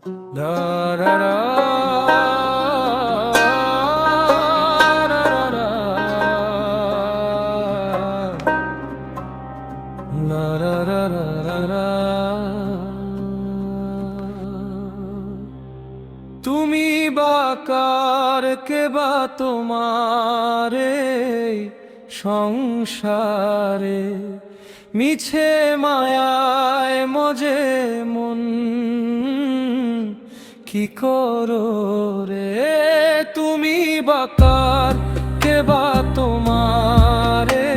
La la la, la la la, la la la la। তুমি বা কার কে বা তোমারে সংসারে মিছে মায়ায় মজে মন কি করো রে। তুমি বা কার কে বা তোমারে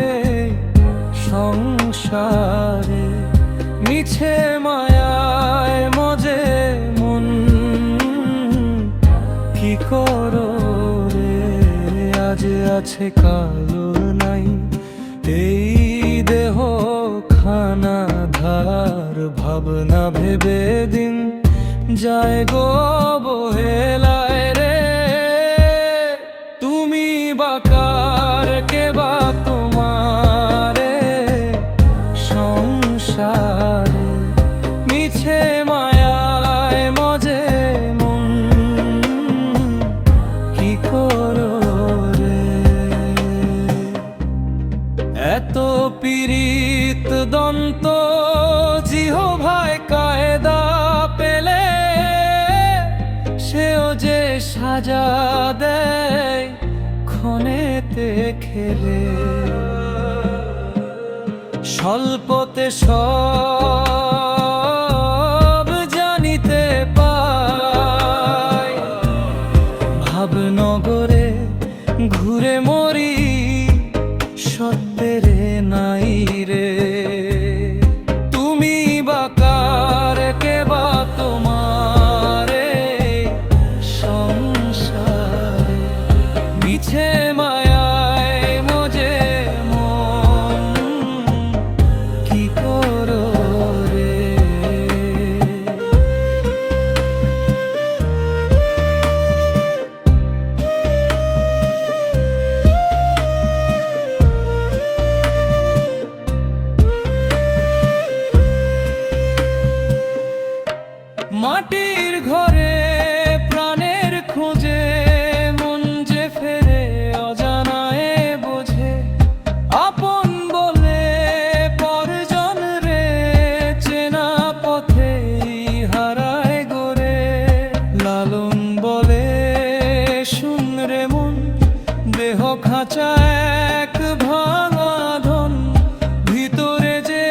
সংসারে মিছে মায়ায় মজে মন কি করো রে। আজ আছে কালো নাই এই দেহ খানা ধার ভাবনা ভেবে দিন যায় গো বহেলায় রে। তুমি বা কার কে বা তোমারে সংসারে মিছে মায়ায় মজে মন কি করো রে। এত পীড়িত দন্ত জিহ্বায় কায়দা পেলে সেও যে সাজা দেয় ক্ষণেতে খেলে। স্বল্পতে সব জানিতে পাই ভাবনগরে ঘুরে মরি সত্যের নাই রে। তুমি বা কার কে বা তোমারে সংসারে মিছে মায়ায় মজে মন কি করো রে। মাটির ঘরে প্রাণের খোঁজে মন যে ফেরে অজানায় বোঝে আপন বলে পরজন রে। চেনা পথে হারায় গোরে লালন বলে শুন রে মন দেহ খাঁচা এক ভাঙা ধন ভিতরে যে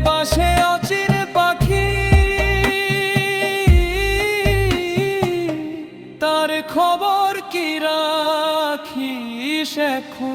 বাসে অচির পাখি তার খবর কি রাখিস এখন।